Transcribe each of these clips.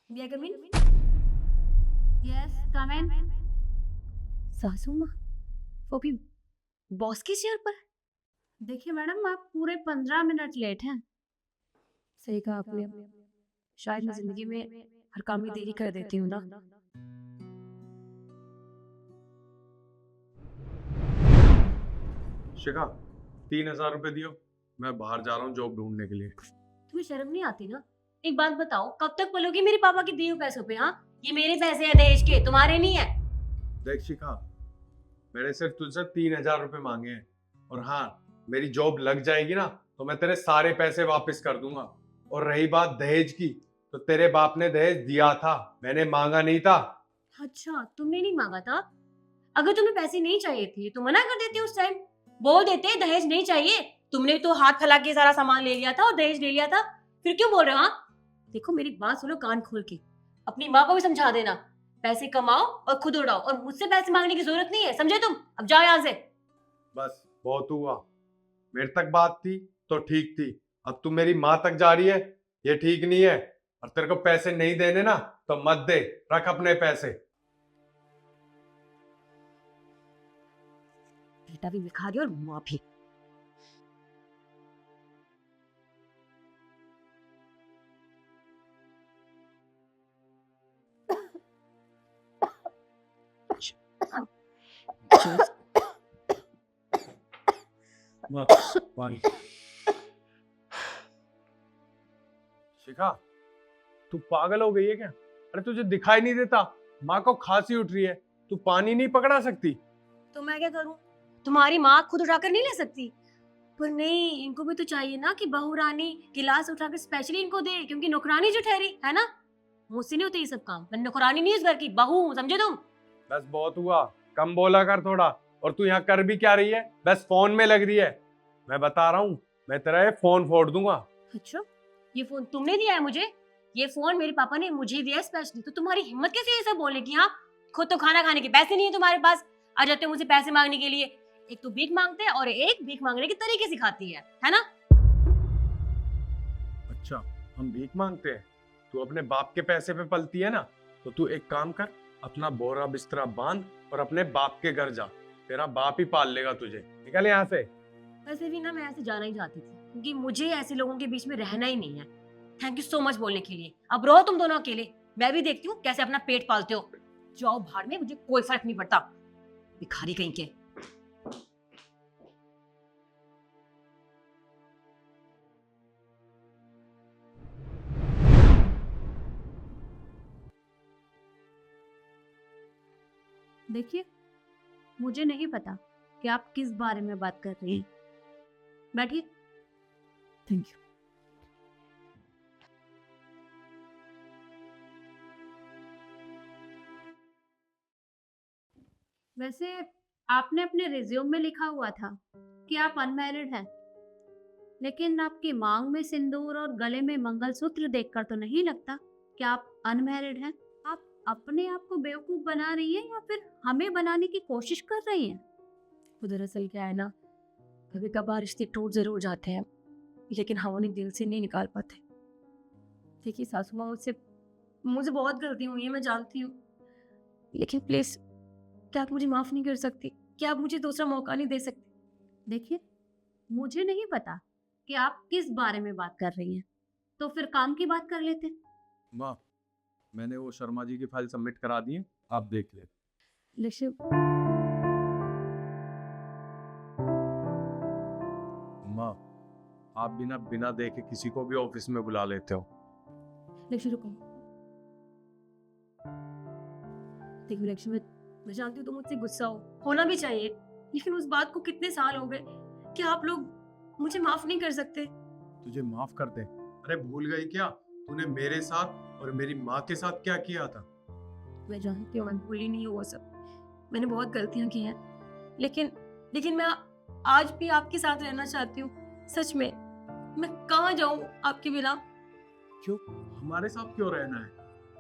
May I come in? Yes, come in. सासू माँ, वो भी बॉस की चेयर पर। देखिए मैडम, आप पूरे 15 मिनट लेट हैं। सही कहा आपने। शायद मैं जिंदगी में हर काम में देरी कर देती हूँ ना। शिखा, 3,000 रुपए दियो। मैं बाहर जा रहा हूँ जॉब ढूंढने के लिए। तुम्हें शर्म नहीं आती ना? एक बात बताओ, कब तक पलोगी मेरे पापा के दिए हुए पैसों पे? हाँ, ये मेरे पैसे हैं दहेज के, तुम्हारे नहीं है। देख शिखा, मैंने सिर्फ तुझसे 3,000 रुपए मांगे हैं। और हाँ, मेरी जॉब लग जाएगी ना तो मैं तेरे सारे पैसे वापस कर दूंगा। और रही बात दहेज की, तो तेरे बाप ने दहेज दिया था, मैंने मांगा नहीं था। अच्छा, तुमने नहीं मांगा था? अगर तुम्हें पैसे नहीं चाहिए थे तो मना कर देते उस टाइम, बोल देते दहेज नहीं चाहिए। तुमने तो हाथ फैला के सारा सामान ले लिया था और दहेज ले लिया था, फिर क्यों बोल रहे हो? हाँ, देखो मेरी बात सुनो कान खोल के, अपनी माँ को भी समझा देना। पैसे कमाओ और खुद उड़ाओ, और मुझसे पैसे मांगने की जरूरत नहीं है, समझे तुम? अब जाओ यहाँ से। बस बहुत हुआ। मेरे तक बात थी तो ठीक थी, अब तू मेरी माँ तक जा रही है, ये ठीक नहीं है। और तेरे को पैसे नहीं देने ना तो मत दे, रख अपने पैसे। बेटा भी भिखारी और माँ भी। पानी। शिखा, तू पागल हो गई है क्या? अरे तुझे दिखाई नहीं देता माँ को खांसी उठ रही है, तू पानी नहीं पकड़ा सकती? तो मैं क्या करूं? तुम्हारी माँ खुद उठाकर नहीं ले सकती? पर नहीं, इनको भी तो चाहिए ना कि बहू रानी गिलास उठाकर स्पेशली इनको दे, क्योंकि नौकरानी जो ठहरी है ना। मुझसे नहीं होते ये सब काम, मैं नौकरानी नहीं इस घर की, बहू हूँ, समझे तुम? बस बहुत हुआ, कम बोला कर थोड़ा। और तू यहाँ कर भी क्या रही है? बस फोन में लग रही है। मैं बता रहा हूँ, मैं तेरा ये फोन फोड़ दूंगा। अच्छा, ये फोन तुमने दिया है मुझे? ये फोन मेरे पापा ने मुझे दिया है स्पेशली, तो तुम्हारी हिम्मत कैसे ये सब बोलने की? हाँ, खुद तो खाना खाने के पैसे नहीं है तुम्हारे पास, आ जाते हो मुझे पैसे मांगने के लिए। एक तो भीख मांगते हैं और एक भीख मांगने के तरीके सिखाती है ना? अच्छा, हम भीख मांगते हैं? तू अपने बाप के पैसे पे पलती है ना, तो तू एक काम कर, अपना बोरा बिस्तरा बांध और अपने बाप के घर जा। तेरा बाप ही पाल लेगा तुझे। निकल यहाँ से। वैसे भी ना मैं ऐसे जाना ही चाहती थी, क्योंकि मुझे ऐसे लोगों के बीच में रहना ही नहीं है। थैंक यू सो मच बोलने के लिए। अब रहो तुम दोनों अकेले, मैं भी देखती हूँ कैसे अपना पेट पालते हो। जाओ भाड़ में, मुझे कोई फर्क नहीं पड़ता, भिखारी कहीं के। देखिए, मुझे नहीं पता कि आप किस बारे में बात कर रही हैं। बैठिए। Thank you. वैसे आपने अपने रिज्यूम में लिखा हुआ था कि आप अनमैरिड हैं, लेकिन आपकी मांग में सिंदूर और गले में मंगलसूत्र देखकर तो नहीं लगता कि आप अनमैरिड हैं। आप अपने आप को बेवकूफ बना रही हैं या फिर हमें बनाने की कोशिश कर रही हैं? वो दरअसल क्या है ना, कभी कभार रिश्ते टूट जरूर जाते हैं, लेकिन हम उन्हें दिल से नहीं निकाल पाते। देखिए सासू माँ, मुझसे मुझे बहुत गलती हुई है, मैं जानती हूँ, लेकिन प्लीज, क्या आप मुझे माफ नहीं कर सकती? क्या आप मुझे दूसरा मौका नहीं दे सकती? देखिए, मुझे नहीं पता कि आप किस बारे में बात कर रही हैं, तो फिर काम की बात कर लेते। माँ, मैंने वो शर्मा जी की फाइल सबमिट करा दी है, आप देख ले। लेकिन माँ, आप बिना बिना देखे किसी को भी ऑफिस में बुला लेते हो। रुको। देखिए लक्ष्मी, मैं जानती हूँ तुम मुझसे गुस्सा होना भी चाहिए, लेकिन उस बात को कितने साल हो गए कि आप लोग मुझे माफ नहीं कर सकते? तुझे माफ कर दे? अरे भूल गई क्या तूने मेरे साथ और मेरी माँ के साथ क्या किया था? मैं जानती हूँ, मैं भूली नहीं हूँ वो सब, मैंने बहुत गलतियां की हैं, लेकिन लेकिन मैं आज भी आपके साथ रहना चाहती हूँ। सच में, मैं कहाँ जाऊँ आपके बिना? क्यों? हमारे साथ क्यों रहना है?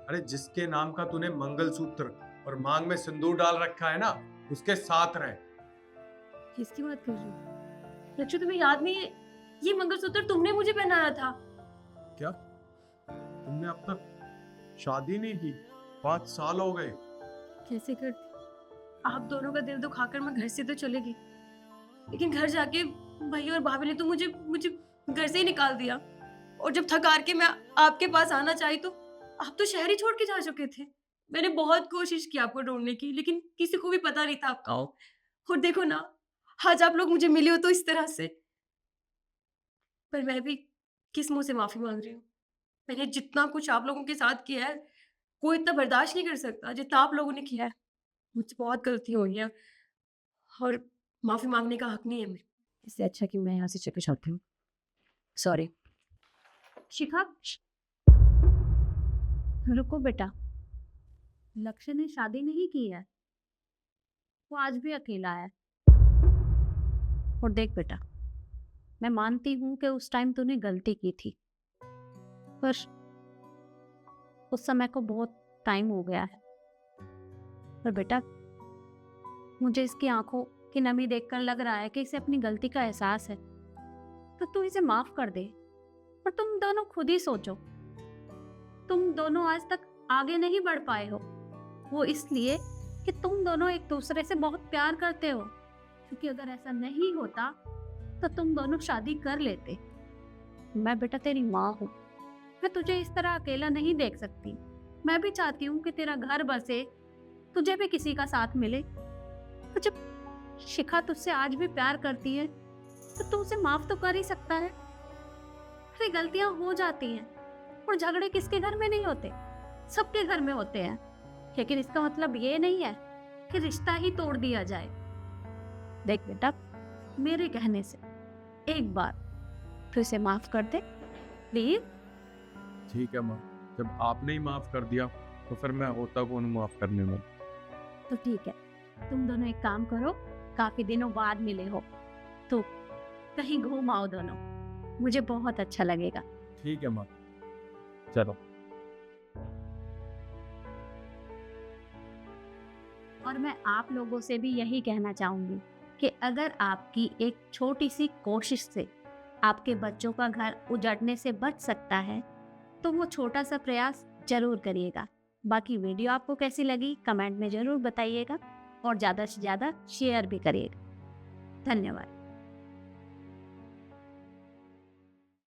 अरे जिसके नाम का तूने मंगलसूत्र और मांग में सिंदूर डाल रखा है ना, उसके साथ रह। किसकी बात कर रही हो? लक्ष्य, तुम्हें याद नहीं है, ये मंगलसूत्र तुमने मुझे पहनाया था। क्या तुमने अब तक शादी नहीं की, 5 साल हो गए। कैसे करती? आप दोनों का दिल दुखाकर मैं घर से तो चले गई, लेकिन घर जाके भैया और भाभी ने तो मुझे मुझे घर से ही निकाल दिया। और जब थक हार के मैं आपके पास आना चाही तो आप तो शहर ही छोड़ के जा चुके थे। मैंने बहुत कोशिश की आपको ढूंढने की, लेकिन किसी को भी पता नहीं था आप कहाँ हो। और देखो ना, आज आप लोग मुझे मिले हो तो इस तरह से। पर मैं भी किस मुंह से माफी मांग रही हूँ। मैंने जितना कुछ आप लोगों के साथ किया है, कोई इतना बर्दाश्त नहीं कर सकता जितना आप लोगों ने किया है। मुझसे बहुत गलती हुई है और माफी मांगने का हक नहीं है मेरे। इससे अच्छा कि मैं यहाँ से चले जाती हूँ। सॉरी। शिखा, रुको बेटा। लक्ष्य ने शादी नहीं की है, वो आज भी अकेला है। और देख बेटा, मैं मानती हूँ कि उस टाइम तूने गलती की थी, पर उस समय को बहुत टाइम हो गया है। पर बेटा, मुझे इसकी आंखों की नमी देखकर लग रहा है कि इसे अपनी गलती का एहसास है, तो तू इसे माफ कर दे। पर तुम दोनों खुद ही सोचो, तुम दोनों आज तक आगे नहीं बढ़ पाए हो, वो इसलिए कि तुम दोनों एक दूसरे से बहुत प्यार करते हो। क्योंकि अगर ऐसा नहीं होता तो तुम दोनों शादी कर लेते। मैं बेटा तेरी माँ हूँ, मैं तुझे इस तरह अकेला नहीं देख सकती। मैं भी चाहती हूँ कि तेरा घर बसे, तुझे भी किसी का साथ मिले। तो जब शिखा तुझसे आज भी प्यार करती है तो तू उसे माफ तो कर ही सकता है। अरे गलतियां हो जाती हैं, और झगड़े किसके घर में नहीं होते, सबके घर में होते हैं। लेकिन इसका मतलब ये नहीं है कि रिश्ता ही तोड़ दिया जाए। देख बेटा, मेरे कहने से एक बार तो इसे माफ कर दे प्लीज। ठीक है माँ, जब आपने ही माफ कर दिया तो फिर मैं होता कौन माफ करने में। तो ठीक है, तुम दोनों एक काम करो, काफी दिनों बाद मिले हो तो कहीं घूम आओ दोनों, मुझे बहुत अच्छा लगेगा। ठीक है माँ, चलो। और मैं आप लोगों से भी यही कहना चाहूंगी कि अगर आपकी एक छोटी सी कोशिश से आपके बच्चों का घर उजड़ने से बच सकता है तो वो छोटा सा प्रयास जरूर करिएगा। बाकी वीडियो आपको कैसी लगी कमेंट में जरूर बताइएगा, और ज़्यादा से ज़्यादा शेयर भी करिएगा। धन्यवाद।